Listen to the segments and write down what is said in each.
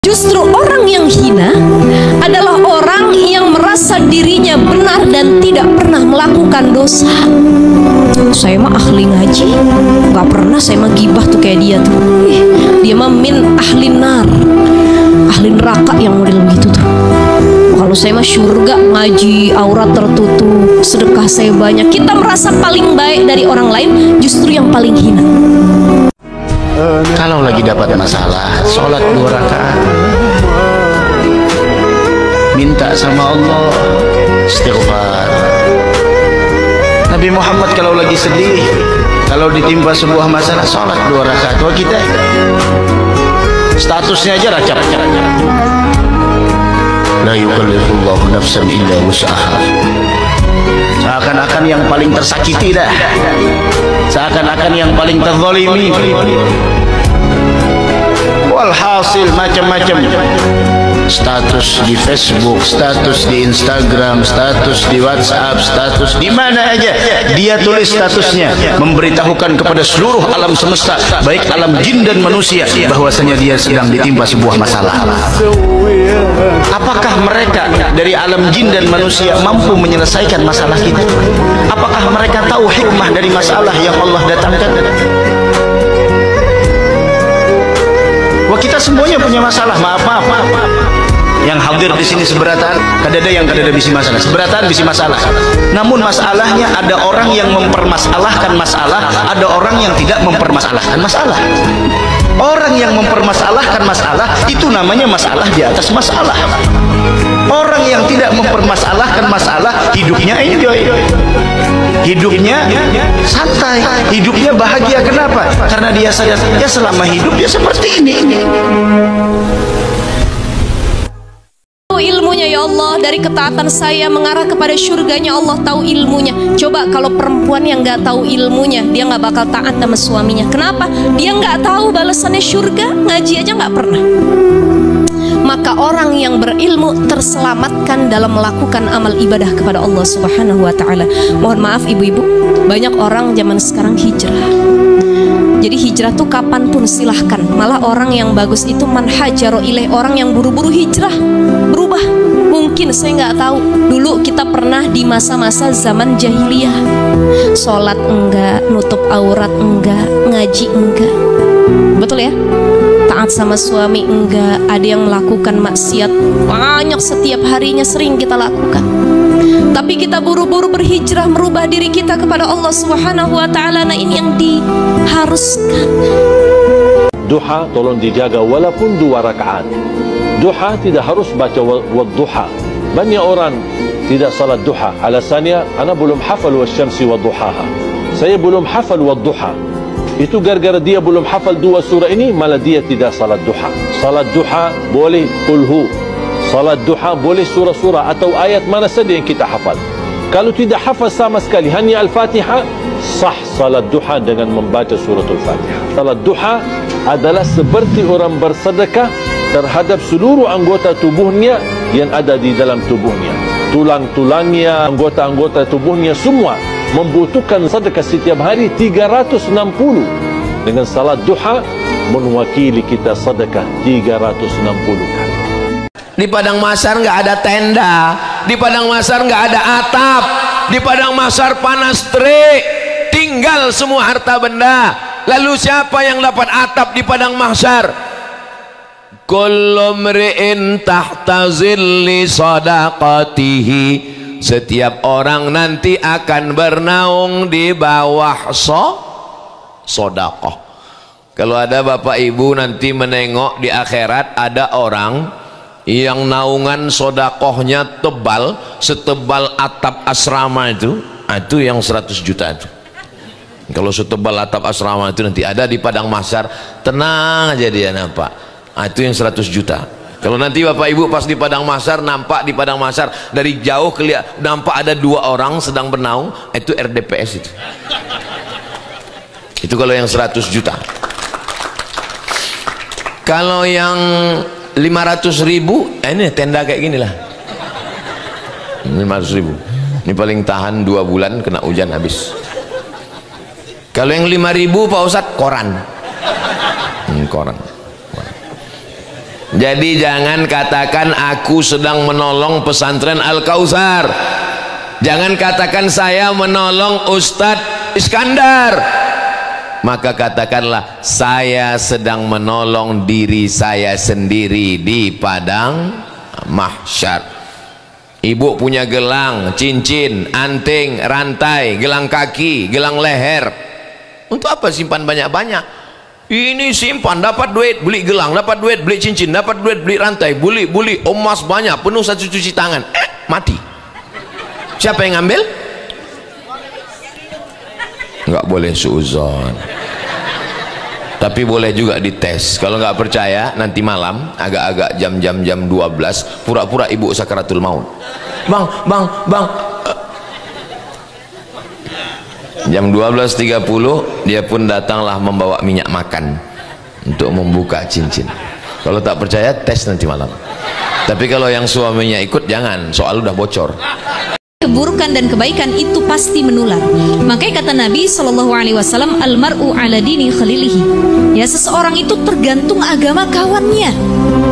Justru orang yang hina adalah orang yang merasa dirinya benar dan tidak pernah melakukan dosa. Saya mah ahli ngaji, gak pernah saya mah gibah tuh kayak dia tuh. Dia mah min ahli nar, ahli neraka yang model begitu tuh. Kalau saya mah surga, ngaji, aurat tertutup, sedekah saya banyak. Kita merasa paling baik dari orang lain, justru yang paling hina. Kalau lagi dapat masalah, sholat 2 rakaat, minta sama Allah, istighfar. Nabi Muhammad kalau lagi sedih, kalau ditimpa sebuah masalah, sholat 2 rakaat. Wah, kita statusnya aja racap. La yukallifullahu nafsan illa wus'aha. Seakan-akan yang paling tersakiti dah, seakan-akan yang paling terzalimi. Walhasil macam-macam status di Facebook, status di Instagram, status di WhatsApp, status di mana aja dia tulis statusnya, memberitahukan kepada seluruh alam semesta, baik alam jin dan manusia, bahwasanya dia sedang ditimpa sebuah masalah. Apakah mereka dari alam jin dan manusia mampu menyelesaikan masalah kita? Apakah mereka tahu hikmah dari masalah yang Allah datangkan? Wah, kita semuanya punya masalah, maaf. Yang hadir di sini seberatan, kadada yang kadada bisi masalah, seberatan bisi masalah. Namun masalahnya ada orang yang mempermasalahkan masalah, ada orang yang tidak mempermasalahkan masalah. Orang yang mempermasalahkan masalah itu namanya masalah di atas masalah. Orang yang tidak mempermasalahkan masalah, hidupnya enjoy, hidupnya santai, hidupnya bahagia. Kenapa? Karena dia sadar, ya selama hidup dia seperti ini. Ilmunya ya Allah, dari ketaatan saya mengarah kepada surganya, Allah tahu ilmunya. Coba kalau perempuan yang nggak tahu ilmunya, dia nggak bakal taat sama suaminya. Kenapa? Dia nggak tahu balasannya surga, ngaji aja nggak pernah. Maka orang yang berilmu terselamatkan dalam melakukan amal ibadah kepada Allah Subhanahu wa Ta'ala. Mohon maaf ibu-ibu, banyak orang zaman sekarang hijrah. Jadi hijrah tuh kapanpun silahkan. Malah orang yang bagus itu man hajaro ilaih, orang yang buru-buru hijrah, berubah. Mungkin saya nggak tahu. Dulu kita pernah di masa-masa zaman jahiliyah, sholat enggak, nutup aurat enggak, ngaji enggak, betul ya? Taat sama suami enggak, ada yang melakukan maksiat banyak setiap harinya, sering kita lakukan. Tapi kita buru-buru berhijrah, merubah diri kita kepada Allah Subhanahu wa Ta'ala. Nah, ini yang diharuskan. Duha tolong dijaga walaupun 2 rakaat. Duha tidak harus baca wadduha. Banyak orang tidak salat duha. Alasannya, ana belum hafal wasyamsi wadduhaha. Saya belum hafal wadduha. Itu gara-gara dia belum hafal 2 surah ini, malah dia tidak salat duha. Salat duha boleh kulhu. Salat duha boleh surah-surah atau ayat mana saja yang kita hafal. Kalau tidak hafal sama sekali, hanya Al-Fatihah, sah salat duha dengan membaca suratul Fatihah. Salat duha adalah seperti orang bersedekah terhadap seluruh anggota tubuhnya yang ada di dalam tubuhnya. Tulang-tulangnya, anggota-anggota tubuhnya semua membutuhkan sedekah setiap hari 360. Dengan salat duha mewakili kita sedekah 360 kali. Di padang mahsyar nggak ada tenda, di padang mahsyar nggak ada atap, di padang mahsyar panas terik, tinggal semua harta benda. Lalu siapa yang dapat atap di padang mahsyar? Kullu mri'in tahta zilli sadaqatihi. Setiap orang nanti akan bernaung di bawah sedekah. Kalau ada bapak ibu nanti menengok di akhirat, ada orang yang naungan sodakohnya tebal setebal atap asrama itu yang 100 juta itu. Kalau setebal atap asrama itu nanti ada di padang mahsyar, tenang aja dia nampak. Itu yang 100 juta. Kalau nanti bapak ibu pas di padang mahsyar, nampak di padang mahsyar dari jauh kelihatan, nampak ada 2 orang sedang bernaung, itu RDPS itu. Itu kalau yang 100 juta. Kalau yang 500.000, ini tenda kayak gini lah. 500.000 ini paling tahan 2 bulan, kena hujan habis. Kalau yang 5.000 Pak Ustadz, koran. Koran. Jadi jangan katakan aku sedang menolong pesantren Al-Kautsar. Jangan katakan saya menolong Ustadz Iskandar. Maka katakanlah saya sedang menolong diri saya sendiri di padang mahsyar. Ibu punya gelang, cincin, anting, rantai, gelang kaki, gelang leher. Untuk apa simpan banyak-banyak? Ini simpan, dapat duit beli gelang, dapat duit beli cincin, dapat duit beli rantai, beli emas banyak, penuh satu cuci tangan, mati. Siapa yang ngambil? Nggak boleh suuzon, tapi boleh juga dites. Kalau nggak percaya, nanti malam agak-agak jam 12 pura-pura ibu sakaratul maut. Bang jam 12.30 dia pun datanglah membawa minyak makan untuk membuka cincin. Kalau tak percaya, tes nanti malam. Tapi kalau yang suaminya ikut, jangan, soal udah bocor. Keburukan dan kebaikan itu pasti menular. Makanya kata Nabi SAW, almar'u ala dini khalilihi. Ya, seseorang itu tergantung agama kawannya.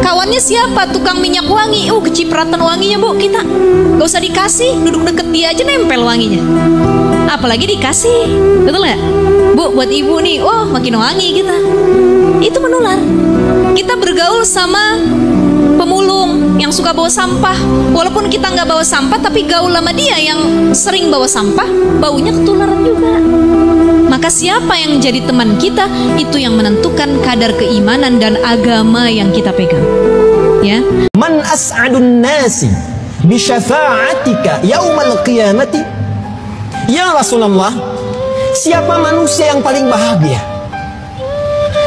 Kawannya siapa? Tukang minyak wangi. Kecipratan wanginya bu, kita gak usah dikasih, duduk deket dia aja nempel wanginya. Apalagi dikasih, betul nggak? Bu, buat ibu nih, makin wangi kita. Itu menular. Kita bergaul sama pemulung yang suka bawa sampah, walaupun kita nggak bawa sampah, tapi gaul sama dia yang sering bawa sampah, baunya ketularan juga. Maka siapa yang jadi teman kita, itu yang menentukan kadar keimanan dan agama yang kita pegang. Ya. Man as'adun nasi bi syafa'atika yaumal qiyamati. Ya Rasulullah, siapa manusia yang paling bahagia?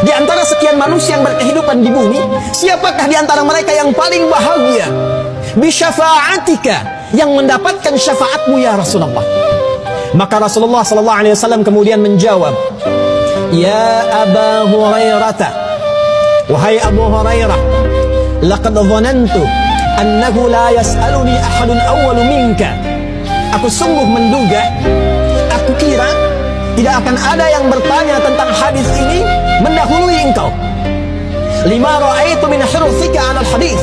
Di antara sekian manusia yang berkehidupan di bumi, siapakah di antara mereka yang paling bahagia? Bisyafa'atika, yang mendapatkan syafaatmu ya Rasulullah. Maka Rasulullah SAW kemudian menjawab, Ya Aba Hurairah, wahai Abu Hurairah, laqad dhanantu annahu la yas'aluni ahadun awwalu minka. Aku sungguh menduga, aku kira tidak akan ada yang bertanya tentang hadis ini mendahului engkau. Lima ra'aitu min hurthika 'ala al-hadis.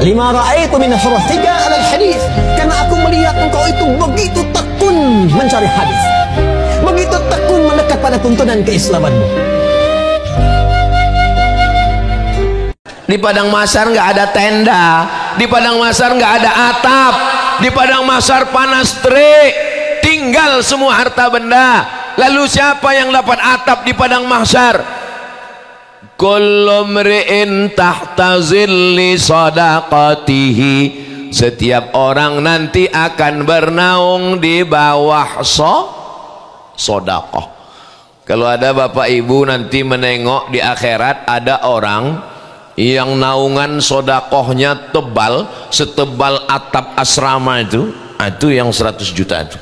Lima ra'aitu min hurthika 'ala al-hadis. Karena aku melihat engkau itu begitu tekun mencari hadis. Begitu tekun mendekat pada tuntunan keislamanmu. Di padang mahsyar nggak ada tenda, di padang mahsyar nggak ada atap, di padang mahsyar panas terik, tinggal semua harta benda. Lalu siapa yang dapat atap di padang mahsyar? Kullu mri'in tahta zilli sadaqatihi. Setiap orang nanti akan bernaung di bawah sedekah. Kalau ada bapak ibu nanti menengok di akhirat, ada orang yang naungan sodakohnya tebal setebal atap asrama itu yang 100 juta itu.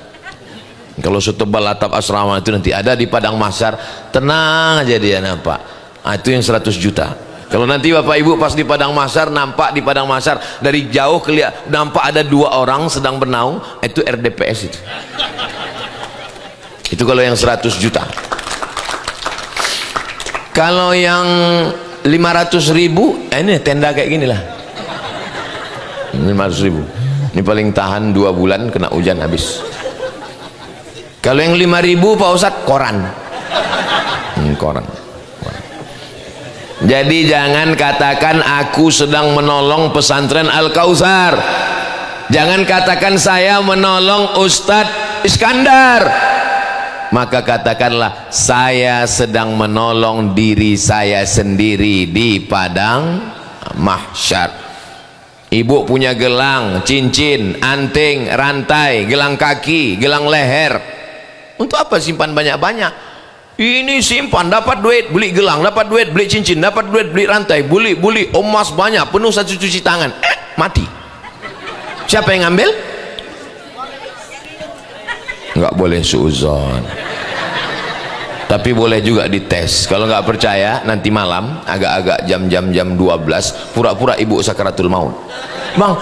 Kalau setebal atap asrama itu nanti ada di padang mahsyar, tenang aja dia nampak. Itu yang 100 juta. Kalau nanti bapak ibu pas di padang mahsyar, nampak di padang mahsyar dari jauh kelihatan nampak ada 2 orang sedang bernaung, itu RDPS itu. Itu kalau yang 100 juta. Kalau yang 500.000, ini tenda kayak gini lah. 500.000 ini paling tahan 2 bulan, kena hujan habis. Kalau yang 5.000 Pak Ustadz, koran. Koran. Jadi jangan katakan aku sedang menolong pesantren Al-Kautsar. Jangan katakan saya menolong Ustadz Iskandar. Maka katakanlah saya sedang menolong diri saya sendiri di padang mahsyar. Ibu punya gelang, cincin, anting, rantai, gelang kaki, gelang leher. Untuk apa simpan banyak-banyak? Ini simpan, dapat duit beli gelang, dapat duit beli cincin, dapat duit beli rantai, beli emas banyak, penuh satu cuci tangan, mati. Siapa yang ngambil? Nggak boleh suuzon, tapi boleh juga dites. Kalau nggak percaya, nanti malam agak-agak jam 12 pura-pura ibu sakaratul maut. Bang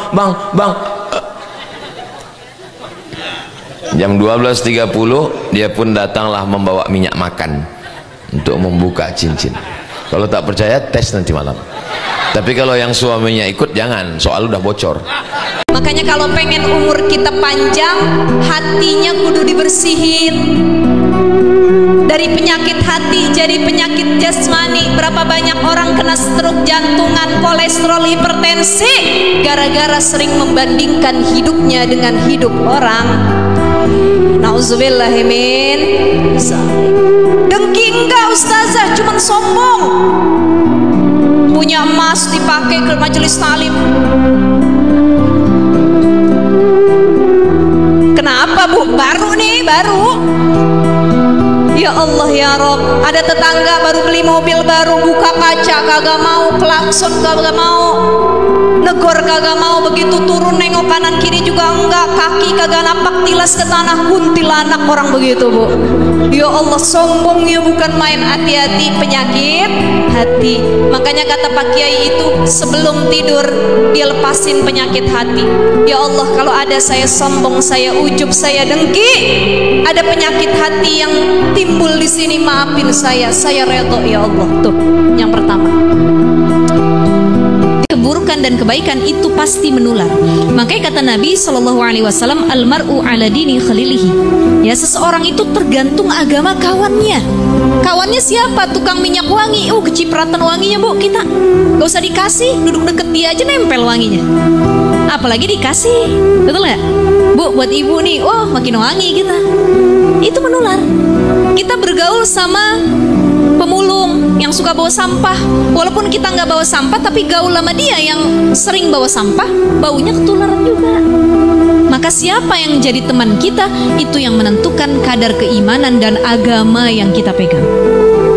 jam 12.30 dia pun datanglah membawa minyak makan untuk membuka cincin. Kalau tak percaya, tes nanti malam. Tapi kalau yang suaminya ikut jangan, soal udah bocor. Makanya kalau pengen umur kita panjang, hatinya kudu dibersihin. Dari penyakit hati jadi penyakit jasmani. Berapa banyak orang kena stroke jantungan, kolesterol, hipertensi, gara-gara sering membandingkan hidupnya dengan hidup orang. Nauzubillahimin. Dengki enggak ustazah, cuman sombong. Punya emas dipakai ke majelis talim. Kenapa bu? Baru nih, baru. Ya Allah ya Rob, ada tetangga baru beli mobil baru, buka kaca kagak mau, klakson kagak mau, negor kagak mau, begitu turun nengok kanan kiri juga enggak, kaki kagak napak tilas ke tanah, kuntilanak orang begitu bu. Ya Allah, sombongnya bukan main, hati-hati, penyakit hati. Makanya kata Pak Kiai itu sebelum tidur dia lepasin penyakit hati. Ya Allah, kalau ada saya sombong, saya ujub, saya dengki, ada penyakit hati yang timbul di sini, maafin saya redho ya Allah. Tuh, yang pertama. Keburukan dan kebaikan itu pasti menular. Makanya kata Nabi SAW, almar'u ala dini khalilihi. Ya, seseorang itu tergantung agama kawannya. Kawannya siapa? Tukang minyak wangi. Kecipratan wanginya bu, kita gak usah dikasih, duduk deket dia aja nempel wanginya. Apalagi dikasih, betul nggak? Bu, buat ibu nih, makin wangi kita. Itu menular. Kita bergaul sama pemulung yang suka bawa sampah, walaupun kita nggak bawa sampah, tapi gaul sama dia yang sering bawa sampah, baunya ketularan juga. Maka siapa yang jadi teman kita, itu yang menentukan kadar keimanan dan agama yang kita pegang.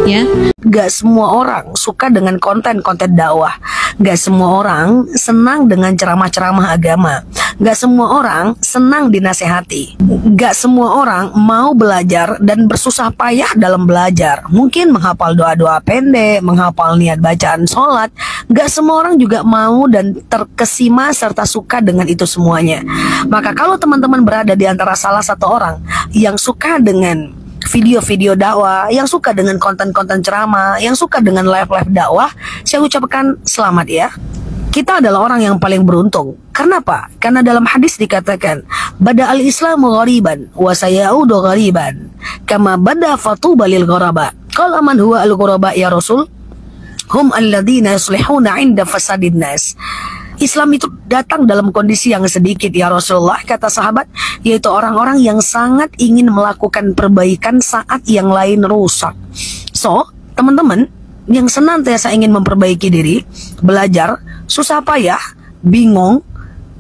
Ya. Gak semua orang suka dengan konten-konten dakwah. Gak semua orang senang dengan ceramah-ceramah agama. Gak semua orang senang dinasehati. Gak semua orang mau belajar dan bersusah payah dalam belajar. Mungkin menghafal doa-doa pendek, menghafal niat bacaan sholat. Gak semua orang juga mau dan terkesima serta suka dengan itu semuanya. Maka kalau teman-teman berada di antara salah satu orang yang suka dengan video-video dakwah, yang suka dengan konten-konten ceramah, yang suka dengan live-live dakwah, saya ucapkan selamat ya. Kita adalah orang yang paling beruntung. Karena apa? Karena dalam hadis dikatakan, bada al-islamu ghariban wa sayaudu ghariban kama bada fatuba lil ghuraba. Qala man huwa al-ghuraba ya Rasul? Hum alladhina yuslihuna 'inda fasadin nas. Islam itu datang dalam kondisi yang sedikit ya Rasulullah, kata sahabat, yaitu orang-orang yang sangat ingin melakukan perbaikan saat yang lain rusak. So, teman-teman yang senantiasa ingin memperbaiki diri, belajar, susah payah, bingung,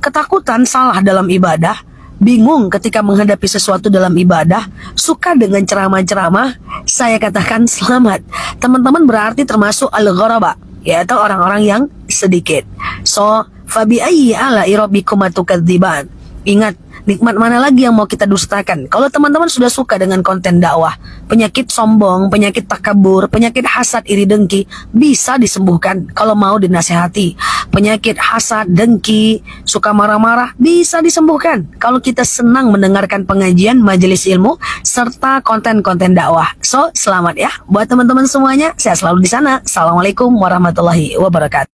ketakutan salah dalam ibadah, bingung ketika menghadapi sesuatu dalam ibadah, suka dengan ceramah-ceramah, saya katakan selamat. Teman-teman berarti termasuk al-ghuraba, yaitu orang-orang yang sedikit. So, fabi ayyi ala rabbikuma tukadziban. Ingat, nikmat mana lagi yang mau kita dustakan? Kalau teman-teman sudah suka dengan konten dakwah, penyakit sombong, penyakit takabur, penyakit hasad, iri, dengki bisa disembuhkan kalau mau dinasehati. Penyakit hasad, dengki, suka marah-marah bisa disembuhkan kalau kita senang mendengarkan pengajian, majelis ilmu, serta konten-konten dakwah. So, selamat ya buat teman-teman semuanya. Saya selalu di sana. Assalamualaikum warahmatullahi wabarakatuh.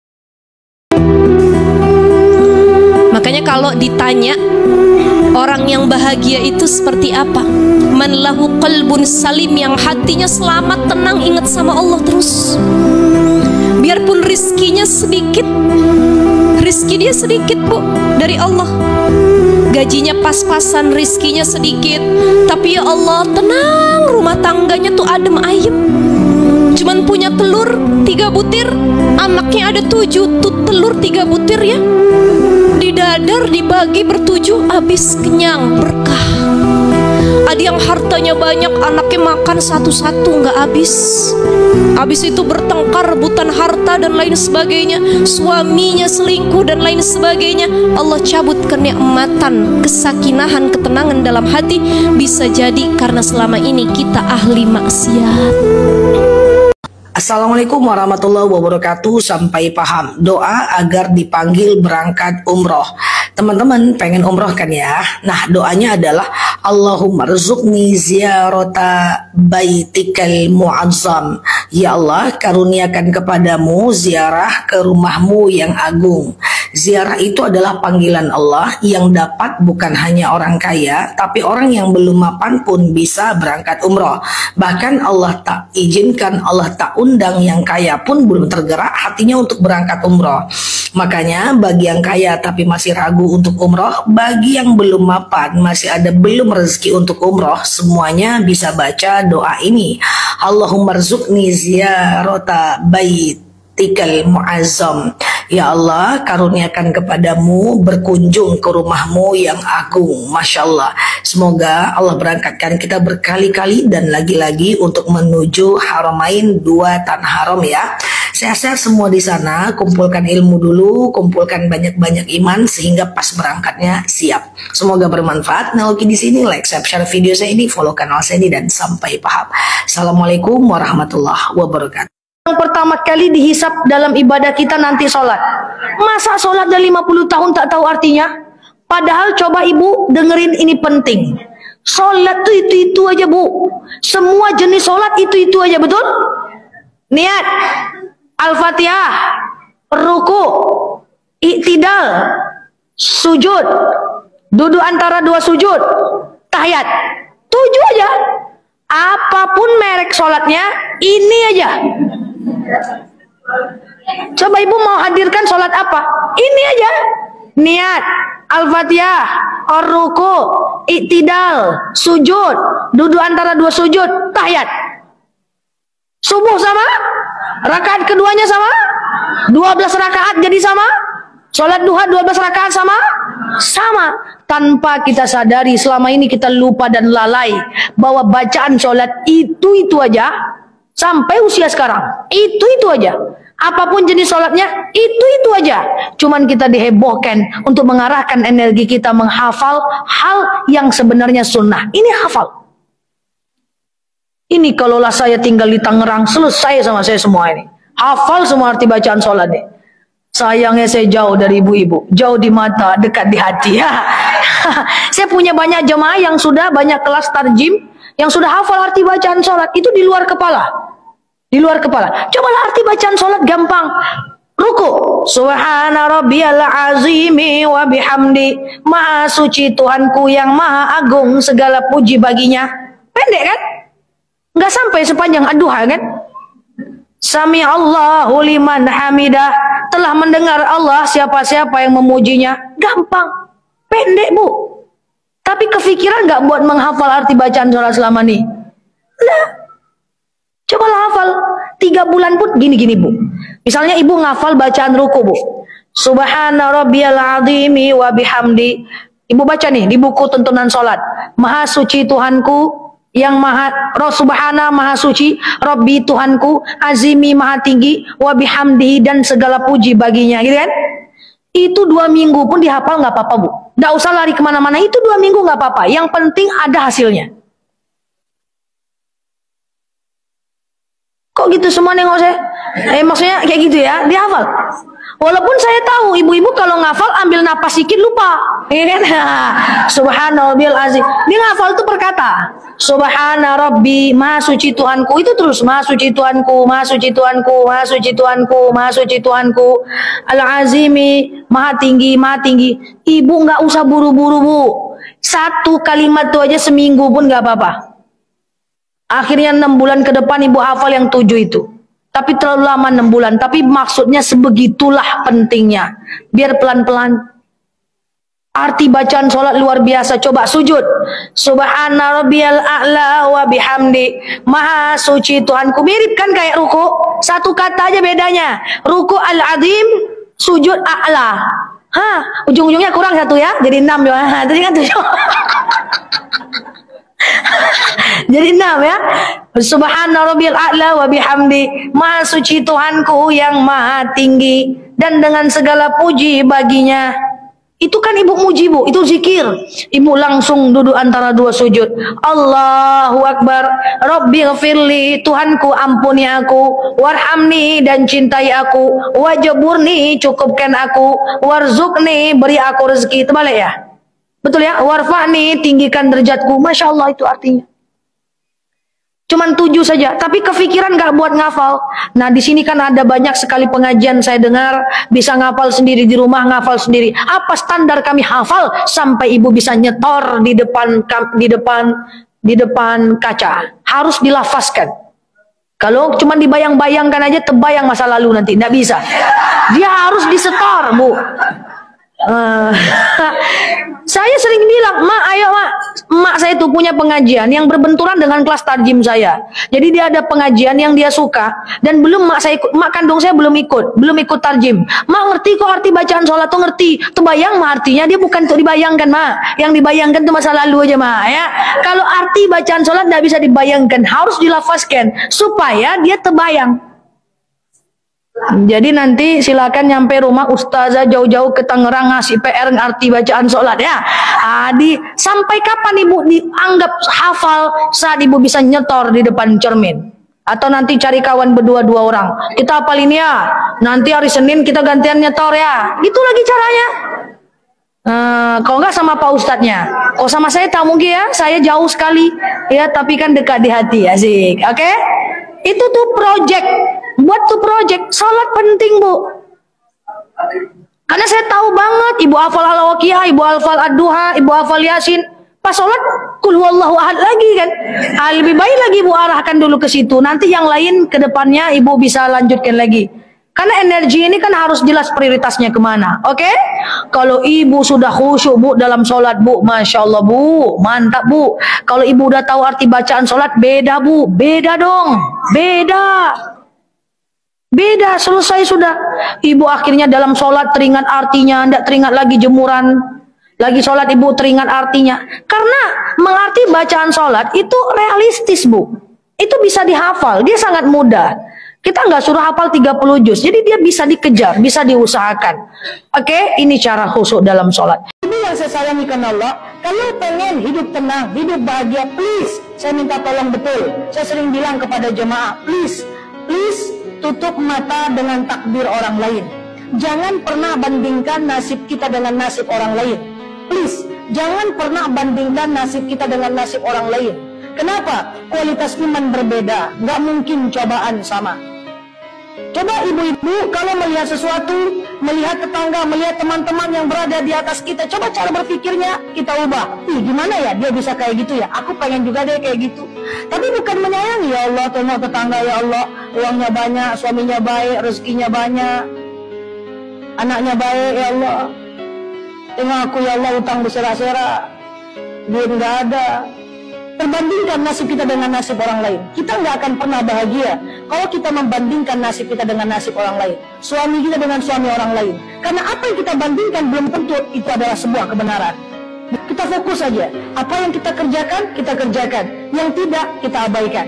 Makanya kalau ditanya orang yang bahagia itu seperti apa, man lahu qalbun salim, yang hatinya selamat, tenang, ingat sama Allah terus. Biarpun rizkinya sedikit, rizki dia sedikit bu dari Allah, gajinya pas-pasan, rizkinya sedikit, tapi ya Allah tenang, rumah tangganya tuh adem ayem. Cuman punya telur 3 butir, anaknya ada 7, tuh telur 3 butir ya, didadar dibagi ber7, habis, kenyang, berkah. Ada yang hartanya banyak, anaknya makan satu-satu nggak habis. Habis itu bertengkar, rebutan harta dan lain sebagainya, suaminya selingkuh dan lain sebagainya. Allah cabut kenikmatan, kesakinahan, ketenangan dalam hati. Bisa jadi karena selama ini kita ahli maksiat. Assalamualaikum warahmatullahi wabarakatuh. Sampai paham. Doa agar dipanggil berangkat umroh. Teman-teman pengen umroh kan ya? Nah, doanya adalah Allahumma rzuqni ziyarata baitikal mu'azzam. Ya Allah, karuniakan kepadamu ziarah ke rumahmu yang agung. Ziarah itu adalah panggilan Allah yang dapat bukan hanya orang kaya, tapi orang yang belum mapan pun bisa berangkat umroh. Bahkan Allah tak izinkan, Allah tak undang yang kaya pun belum tergerak hatinya untuk berangkat umroh. Makanya bagi yang kaya tapi masih ragu untuk umroh, bagi yang belum mapan masih ada belum rezeki untuk umroh, semuanya bisa baca doa ini. Allahumma rzuqni ziyarata baitikal mu'azzam. Ya Allah, karuniakan kepadamu berkunjung ke rumahmu yang agung. Masya Allah. Semoga Allah berangkatkan kita berkali-kali dan lagi-lagi untuk menuju Haramain, 2 tanah haram ya. Sehat-sehat semua di sana, kumpulkan ilmu dulu, kumpulkan banyak-banyak iman sehingga pas berangkatnya siap. Semoga bermanfaat. Nah, oke di sini like, share video saya ini, follow kanal saya ini dan sampai paham. Assalamualaikum warahmatullahi wabarakatuh. Yang pertama kali dihisap dalam ibadah kita nanti sholat. Masa sholat dari 50 tahun tak tahu artinya? Padahal coba ibu dengerin ini penting. Sholat tuh itu aja bu. Semua jenis sholat itu aja, betul? Niat, Al-Fatihah, ruku, i'tidal, sujud, duduk antara 2 sujud, tahiyat. 7 aja. Apapun merek sholatnya, ini aja. Coba ibu mau hadirkan sholat apa? Ini aja. Niat, Al-Fatihah, ar-ruku, i'tidal, sujud, duduk antara 2 sujud, tahiyat. Subuh sama? Rakaat keduanya sama? 12 rakaat jadi sama? Sholat duha 12 rakaat sama? Sama. Tanpa kita sadari selama ini kita lupa dan lalai bahwa bacaan sholat itu aja. Sampai usia sekarang, itu aja. Apapun jenis sholatnya, itu aja. Cuman kita dihebohkan untuk mengarahkan energi kita menghafal hal yang sebenarnya sunnah. Ini hafal. Ini kalaulah saya tinggal di Tangerang, selesai sama saya semua ini. Hafal semua arti bacaan sholat nih. Sayangnya saya jauh dari ibu-ibu, jauh di mata, dekat di hati. Saya punya banyak jemaah yang sudah banyak kelas tarjim, yang sudah hafal arti bacaan sholat, itu di luar kepala. Di luar kepala. Cobalah arti bacaan sholat gampang. Ruku. Subhana rabbiyal azimi wa bihamdi. Maha suci Tuhanku yang maha agung, segala puji baginya. Pendek kan? Nggak sampai sepanjang ad-duha kan? Sami Allahu liman hamidah. Telah mendengar Allah siapa-siapa yang memujinya. Gampang. Pendek bu. Tapi kepikiran nggak buat menghafal arti bacaan sholat selama ini? Nah, cobalah hafal. 3 bulan pun gini-gini bu. Misalnya ibu ngafal bacaan ruku bu. Subhana rabbiyal azimi wa bihamdi. Ibu baca nih di buku tuntunan sholat. Maha suci Tuhanku yang maha, subhana maha suci, Rabbi Tuhanku, azimi maha tinggi, wa bihamdi dan segala puji baginya. Gitu kan? Itu 2 minggu pun dihafal nggak apa-apa bu. Nggak usah lari kemana-mana. Itu 2 minggu nggak apa-apa. Yang penting ada hasilnya. Kok gitu semua nengok saya? Maksudnya kayak gitu ya, dihafal. Walaupun saya tahu ibu-ibu kalau ngafal ambil napas sedikit lupa, ya kan? Subhanallahil azim. Dia ngafal tuh per kata. Subhana Rabbi, maha suci Tuhanku, itu terus maha suci Tuhanku, maha suci Tuhanku, maha suci Tuhanku, maha suci Tuhanku. Al-azimi, maha tinggi, maha tinggi. Ibu nggak usah buru-buru bu. 1 kalimat tuh aja seminggu pun nggak apa-apa. Akhirnya 6 bulan ke depan ibu hafal yang 7 itu. Tapi terlalu lama 6 bulan. Tapi maksudnya sebegitulah pentingnya. Biar pelan-pelan. Arti bacaan sholat luar biasa. Coba sujud. Subhana rabbiyal a'la wa bihamdi. Maha suci Tuhanku. Mirip kan kayak ruku. 1 kata aja bedanya. Ruku al-azim, sujud a'la. Ujung-ujungnya kurang 1 ya. Jadi 6 ya. Tadi kan 7. Jadi 6 ya. Subhana rabbiyal a'la wa bihamdi. Maha suci Tuhanku yang maha tinggi dan dengan segala puji baginya. Itu kan ibu muji bu, itu zikir. Ibu langsung duduk antara dua sujud. Allahu Akbar. Rabbi ghafirli, Tuhanku ampuni aku. Warhamni, dan cintai aku. Wajaburni, cukupkan aku. Warzukni, beri aku rezeki. Terbalik ya? Betul ya? Warfa'ni, tinggikan derajatku. Masya Allah itu artinya. Cuman 7 saja, tapi kepikiran gak buat ngafal. Nah di sini kan ada banyak sekali pengajian saya dengar, bisa ngafal sendiri di rumah, ngafal sendiri. Apa standar kami hafal sampai ibu bisa nyetor di depan kaca? Harus dilafazkan. Kalau cuman dibayang-bayangkan aja, terbayang masa lalu nanti, nggak bisa. Dia harus disetor, bu. Saya sering bilang, mak ayo mak, mak saya itu punya pengajian yang berbenturan dengan kelas tarjim saya. Jadi dia ada pengajian yang dia suka dan belum mak saya ikut, mak kandung saya belum ikut tarjim. Mak ngerti kok arti bacaan sholat tuh ngerti, terbayang mak artinya, dia bukan untuk dibayangkan mak. Yang dibayangkan tuh masa lalu aja mak ya. Kalau arti bacaan sholat nggak bisa dibayangkan, harus dilafazkan supaya dia terbayang. Jadi nanti silakan nyampe rumah ustazah jauh-jauh ke Tangerang ngasih PR arti bacaan sholat ya. Sampai kapan ibu dianggap hafal saat ibu bisa nyetor di depan cermin? Atau nanti cari kawan berdua 2 orang. Kita hafal ini ya. Nanti hari Senin kita gantian nyetor ya. Itu lagi caranya. Kalau nggak sama Pak Ustadznya. Kalau sama saya tak mungkin ya. Saya jauh sekali ya, tapi kan dekat di hati. Asik. Oke? Itu tuh project. Buat tuh project, salat penting bu. Karena saya tahu banget, ibu hafal al-Waqiah, ibu hafal ad-duha, ibu hafal yasin. Pas salat, kul huwallahu ahad lagi kan. Lebih baik lagi ibu arahkan dulu ke situ. Nanti yang lain ke depannya ibu bisa lanjutkan lagi. Karena energi ini kan harus jelas prioritasnya kemana. Oke? Kalau ibu sudah khusyuk bu dalam sholat bu, masya Allah bu, mantap bu. Kalau ibu udah tahu arti bacaan sholat, beda bu, beda dong, beda. Beda, selesai sudah. Ibu akhirnya dalam sholat teringat artinya, tidak teringat lagi jemuran. Lagi sholat ibu teringat artinya. Karena mengerti bacaan sholat itu realistis bu. Itu bisa dihafal, dia sangat mudah. Kita nggak suruh hafal 30 juz, jadi dia bisa dikejar, bisa diusahakan. Oke, ini cara khusyuk dalam sholat. Ibu yang saya sayangi karena Allah, kalau pengen hidup tenang, hidup bahagia, please, saya minta tolong betul. Saya sering bilang kepada jemaah, please, tutup mata dengan takdir orang lain. Jangan pernah bandingkan nasib kita dengan nasib orang lain. Please, jangan pernah bandingkan nasib kita dengan nasib orang lain. Kenapa? Kualitas iman berbeda, nggak mungkin cobaan sama. Coba ibu-ibu kalau melihat sesuatu, melihat tetangga, melihat teman-teman yang berada di atas kita, coba cara berpikirnya kita ubah. Gimana ya dia bisa kayak gitu ya? Aku pengen juga deh kayak gitu. Tapi bukan menyayangi, ya Allah tengok tetangga ya Allah, uangnya banyak, suaminya baik, rezekinya banyak, anaknya baik ya Allah. Tengok aku ya Allah utang bersera-sera, duit nggak ada. Perbandingkan nasib kita dengan nasib orang lain. Kita nggak akan pernah bahagia kalau kita membandingkan nasib kita dengan nasib orang lain, suami kita dengan suami orang lain. Karena apa yang kita bandingkan belum tentu itu adalah sebuah kebenaran. Kita fokus saja. Apa yang kita kerjakan. Yang tidak, kita abaikan.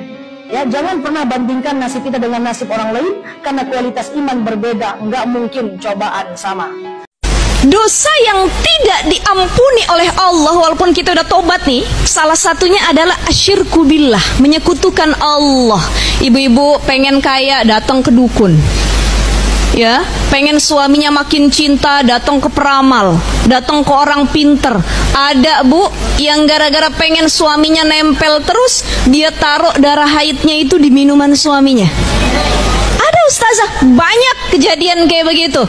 Ya, jangan pernah bandingkan nasib kita dengan nasib orang lain, karena kualitas iman berbeda, nggak mungkin cobaan sama. Dosa yang tidak diampuni oleh Allah walaupun kita udah tobat nih, salah satunya adalah asyirku billah, menyekutukan Allah. Ibu-ibu pengen kaya, datang ke dukun. Ya, pengen suaminya makin cinta, datang ke peramal, datang ke orang pinter. Ada bu yang gara-gara pengen suaminya nempel terus, dia taruh darah haidnya itu di minuman suaminya. Ada ustazah, banyak kejadian kayak begitu.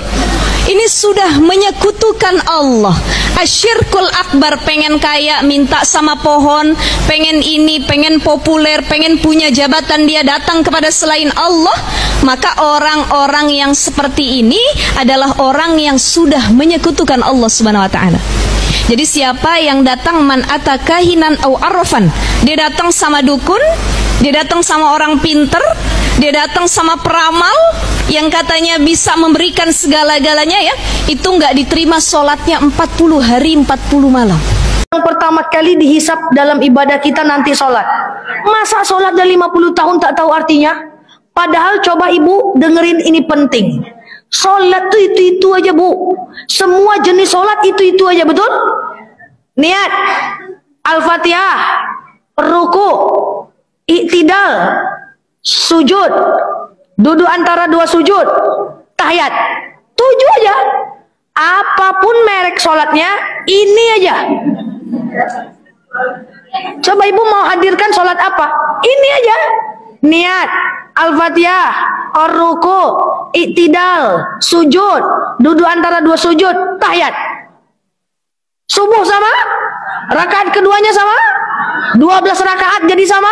Ini sudah menyekutukan Allah. Asyirkul akbar, pengen kaya, minta sama pohon, pengen ini, pengen populer, pengen punya jabatan, dia datang kepada selain Allah. Maka orang-orang yang seperti ini adalah orang yang sudah menyekutukan Allah Subhanahu wa taala. Jadi siapa yang datang man atakahinan au arrafan, dia datang sama dukun, dia datang sama orang pinter, dia datang sama peramal yang katanya bisa memberikan segala-galanya ya, itu nggak diterima sholatnya 40 hari 40 malam. Yang pertama kali dihisap dalam ibadah kita nanti sholat. Masa sholat dari 50 tahun tak tahu artinya? Padahal coba ibu dengerin, ini penting. Sholat tuh itu aja Bu. Semua jenis sholat itu aja, betul? Niat, Al-Fatihah, ruku, i'tidal, sujud, duduk antara dua sujud, tahiyat. 7 aja. Apapun merek sholatnya, ini aja. Coba ibu mau hadirkan sholat apa? Ini aja. Niat, Al-Fatihah, ar-ruku, i'tidal, sujud, duduk antara dua sujud, tahiyat. Subuh sama? Rakaat keduanya sama? 12 rakaat jadi sama?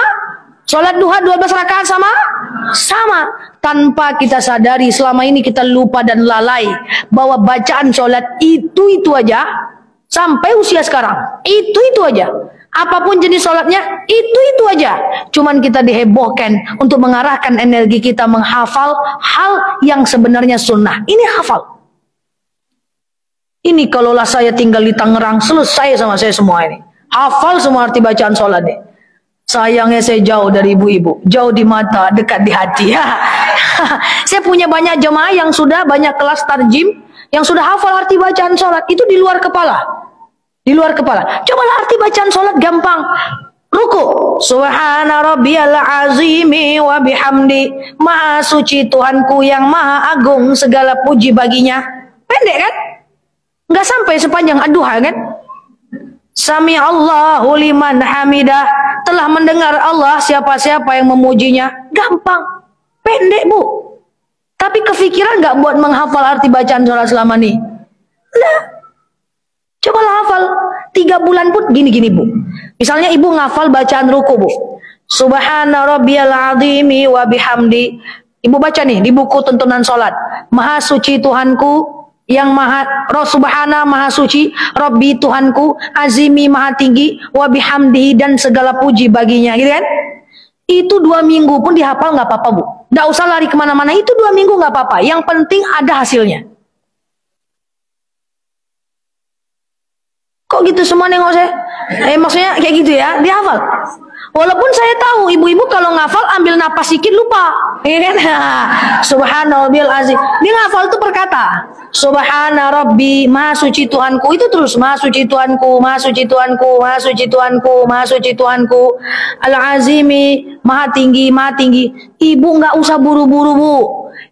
Sholat duha 12 rakaat sama? Sama. Tanpa kita sadari selama ini kita lupa dan lalai bahwa bacaan sholat itu aja sampai usia sekarang. Itu aja. Apapun jenis sholatnya, itu aja. Cuman kita dihebohkan untuk mengarahkan energi kita menghafal hal yang sebenarnya sunnah. Ini hafal. Ini kalaulah saya tinggal di Tangerang, selesai sama saya semua ini. Hafal semua arti bacaan sholat nih. Sayangnya saya jauh dari ibu-ibu. Jauh di mata, dekat di hati. Saya punya banyak jemaah yang sudah banyak kelas tarjim, yang sudah hafal arti bacaan sholat. Itu di luar kepala. Di luar kepala. Cobalah arti bacaan sholat gampang. Ruku. Subhana rabbiyal azimi wa bihamdi. Maha suci Tuhanku yang maha agung, segala puji baginya. Pendek kan? Nggak sampai sepanjang ad-duha kan? Sami Allahu liman hamidah. Telah mendengar Allah siapa-siapa yang memujinya. Gampang. Pendek Bu. Tapi kepikiran nggak buat menghafal arti bacaan sholat selama ini? Lah. Cobalah hafal 3 bulan pun gini-gini Bu. Misalnya ibu ngafal bacaan ruku Bu. Subhana rabbiyal azimi wa bihamdi. Ibu baca nih di buku tuntunan sholat. Maha suci Tuhanku yang maha, subhana maha suci, Rabbi Tuhanku, azimi maha tinggi, wa bihamdi dan segala puji baginya. Gitu kan? Itu 2 minggu pun dihafal nggak apa-apa Bu. Nggak usah lari kemana-mana. Itu 2 minggu nggak apa-apa. Yang penting ada hasilnya. Kok gitu semua nengok saya? Maksudnya kayak gitu ya, dia hafal. Walaupun saya tahu ibu-ibu kalau ngafal ambil napas sedikit lupa, ya kan? Subhanallah azim. Dia ngafal tuh perkata. Subhana Rabbi, maha suci Tuhanku. Itu terus maha suci Tuhanku, maha suci Tuhanku, maha suci Tuhanku, maha suci Tuhanku. Al-azimi, maha tinggi, maha tinggi. Ibu nggak usah buru-buru Bu.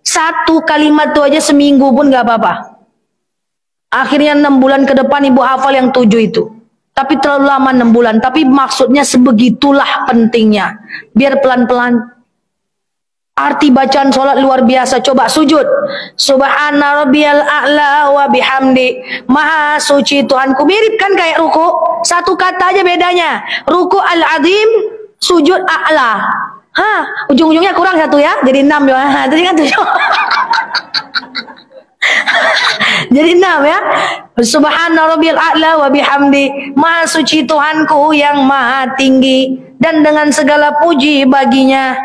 1 kalimat tuh aja seminggu pun nggak apa-apa. Akhirnya 6 bulan ke depan ibu hafal yang 7 itu. Tapi terlalu lama 6 bulan. Tapi maksudnya sebegitulah pentingnya. Biar pelan-pelan. Arti bacaan sholat luar biasa. Coba sujud. Subhana rabbiyal a'la wa bihamdi. Maha suci Tuhanku. Mirip kan kayak ruku. 1 kata aja bedanya. Ruku al-azim, sujud a'la. Ujung-ujungnya kurang 1 ya. Jadi 6 ya. Tadi kan 7. Jadi 6 ya. Subhana rabbil a'la wa bihamdi. Maha suci Tuhanku yang maha tinggi dan dengan segala puji baginya.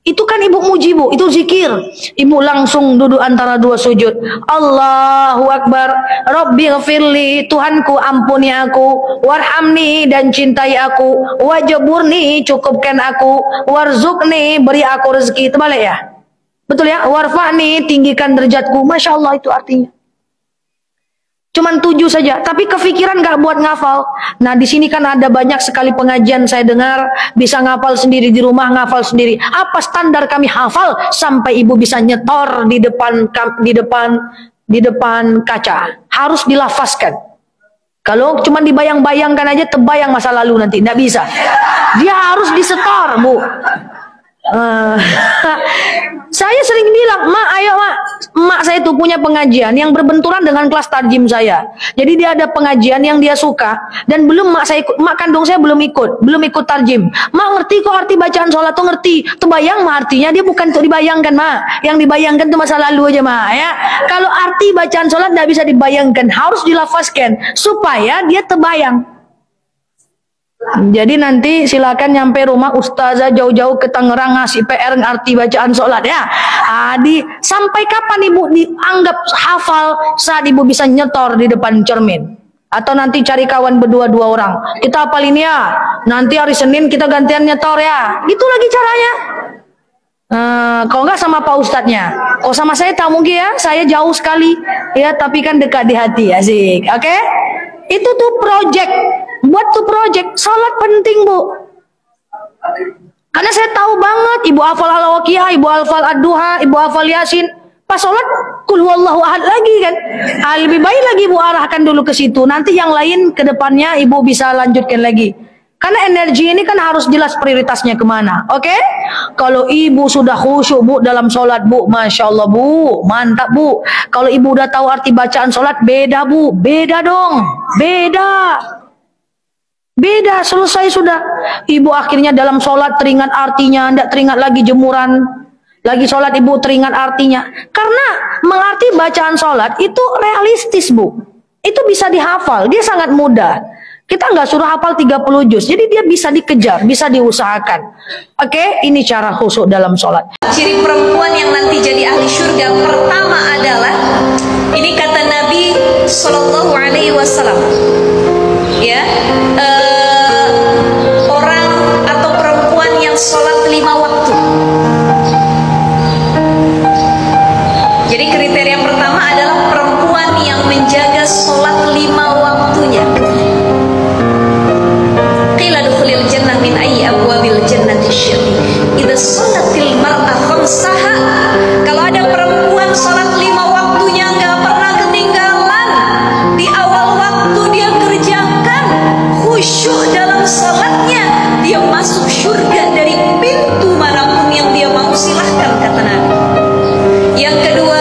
Itu kan ibu muji Bu, itu zikir. Ibu langsung duduk antara 2 sujud. Allahu Akbar. Rabbighfirli, Tuhanku ampuni aku. Warhamni, dan cintai aku. Wajburni, cukupkan aku. Warzukni, beri aku rezeki. Terbalik ya? Betul ya? Warfa'ni, tinggikan derajatku. Masya Allah itu artinya. Cuman 7 saja, tapi kepikiran gak buat ngafal. Nah di sini kan ada banyak sekali pengajian saya dengar, bisa ngafal sendiri di rumah, ngafal sendiri. Apa standar kami hafal sampai ibu bisa nyetor di depan kaca? Harus dilafazkan. Kalau cuman dibayang-bayangkan aja, terbayang masa lalu nanti, nggak bisa. Dia harus disetor Bu. Saya sering bilang, Mak, ayo Mak, emak saya itu punya pengajian yang berbenturan dengan kelas tarjim saya. Jadi dia ada pengajian yang dia suka dan belum mak kandung saya belum ikut tarjim. Mak ngerti kok arti bacaan sholat tuh ngerti. Terbayang Mak artinya, dia bukan untuk dibayangkan Mak. Yang dibayangkan tuh masa lalu aja Mak ya. Kalau arti bacaan sholat nggak bisa dibayangkan, harus dilafazkan supaya dia terbayang. Jadi nanti silakan nyampe rumah ustazah jauh-jauh ke Tangerang ngasih PR arti bacaan sholat ya. Sampai kapan ibu dianggap hafal saat ibu bisa nyetor di depan cermin? Atau nanti cari kawan berdua 2 orang. Kita hafal ini ya. Nanti hari Senin kita gantian nyetor ya. Itu lagi caranya. Kalau nggak sama Pak Ustadznya. Kalau sama saya tak mungkin ya, saya jauh sekali ya, tapi kan dekat di hati, asik. Oke? Itu tuh project, buat tuh project. Salat penting, Bu. Karena saya tahu banget, ibu hafal al-Waqiah, ibu hafal ad-duha, ibu hafal yasin. Pas sholat, kul huwallahu ahad lagi kan. Lebih baik lagi ibu arahkan dulu ke situ. Nanti yang lain ke depannya ibu bisa lanjutkan lagi. Karena energi ini kan harus jelas prioritasnya kemana. Oke? Kalau ibu sudah khusyuk, Bu, dalam sholat, Bu, Masya Allah, Bu, mantap, Bu. Kalau ibu udah tahu arti bacaan sholat, beda, Bu. Beda dong. Beda. Beda, selesai sudah. Ibu akhirnya dalam sholat teringat artinya, tidak teringat lagi jemuran. Lagi sholat ibu teringat artinya. Karena mengerti bacaan sholat itu realistis, Bu. Itu bisa dihafal, dia sangat mudah. Kita nggak suruh hafal 30 juz, jadi dia bisa dikejar, bisa diusahakan. Oke, ini cara khusyuk dalam sholat. Ciri perempuan yang nanti jadi ahli surga pertama adalah, ini kata Nabi Shallallahu Alaihi Wasallam, ya, orang atau perempuan yang sholat 5 waktu. Jadi kriteria pertama adalah perempuan yang menjaga sholat 5 waktunya. Qila dukhulil jannah min ayyi abwabil jannati syi'ti. Idza sholatil mar'ah khamsaha. Kalau ada perempuan sholat 5 waktunya nggak pernah ketinggalan, di awal waktu dia kerjakan, khusyuk dalam sholatnya, dia masuk surga dari pintu manapun yang dia mau, silahkan, kata Nabi. Yang kedua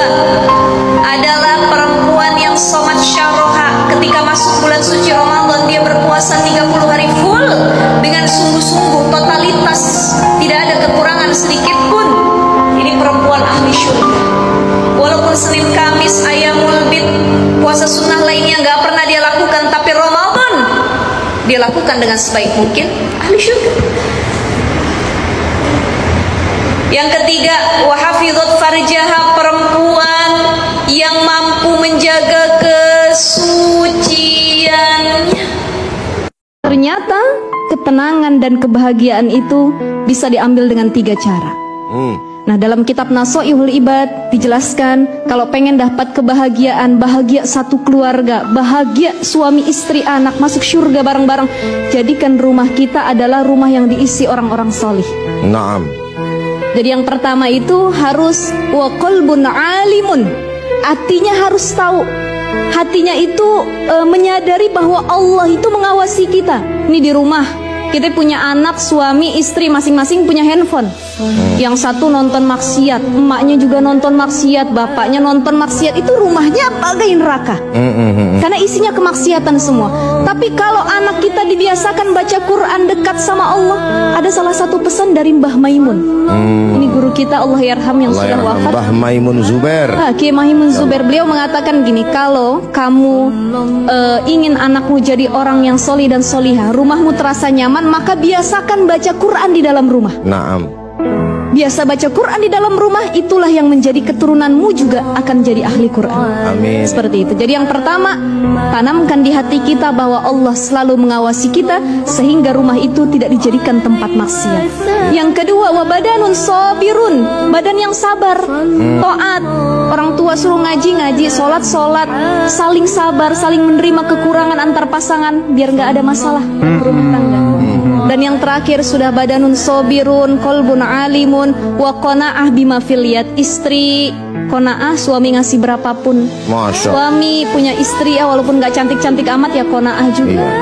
adalah perempuan yang sholat syaroha. Ketika masuk bulan suci Ramadan, dia berpuasa 30 hari full dengan sungguh-sungguh, totalitas, tidak ada kekurangan sedikit pun. Ini perempuan ahli surga. Walaupun Senin, Kamis, Ayamul Bid, puasa sunnah lainnya nggak pernah dia lakukan, tapi Ramadan dia lakukan dengan sebaik mungkin, ahli surga. Yang ketiga, wahafidhut farjaha, perempuan yang mampu menjaga kesuciannya. Ternyata ketenangan dan kebahagiaan itu bisa diambil dengan 3 cara. Nah, dalam kitab Nasoihul Ibad dijelaskan, kalau pengen dapat kebahagiaan, bahagia satu keluarga, bahagia suami istri anak, masuk surga bareng-bareng, jadikan rumah kita adalah rumah yang diisi orang-orang solih. Naam. Jadi yang pertama itu harus wa qalbun alimun. Hatinya harus tahu. Hatinya itu menyadari bahwa Allah itu mengawasi kita. Ini di rumah kita punya anak, suami, istri, masing-masing punya handphone. Yang satu nonton maksiat, emaknya juga nonton maksiat, bapaknya nonton maksiat. Itu rumahnya bagai neraka. Karena isinya kemaksiatan semua. Tapi kalau anak kita dibiasakan baca Quran, dekat sama Allah, ada salah satu pesan dari Mbah Maimun. Ini guru kita, Allah yarham, yang sudah wafat, Mbah Maimun Zubair. Kiai Maimun Zubair. Beliau mengatakan gini, kalau kamu ingin anakmu jadi orang yang solih dan solihah, rumahmu terasa nyaman, maka biasakan baca Quran di dalam rumah. Naam. Biasa baca Quran di dalam rumah, itulah yang menjadi keturunanmu juga akan jadi ahli Quran. Amin. Seperti itu. Jadi yang pertama, tanamkan di hati kita bahwa Allah selalu mengawasi kita, sehingga rumah itu tidak dijadikan tempat maksiat. Yang kedua, wabadanun sabirun, badan yang sabar, taat. Orang tua suruh ngaji, sholat, saling sabar, saling menerima kekurangan antar pasangan, biar nggak ada masalah rumah tangga. Dan yang terakhir sudah badanun sobirun, kolbun alimun, wa qana'ah bima fil yad. Istri qana'ah, suami ngasih berapapun. Masya. Suami punya istri ya, walaupun gak cantik-cantik amat ya qana'ah juga.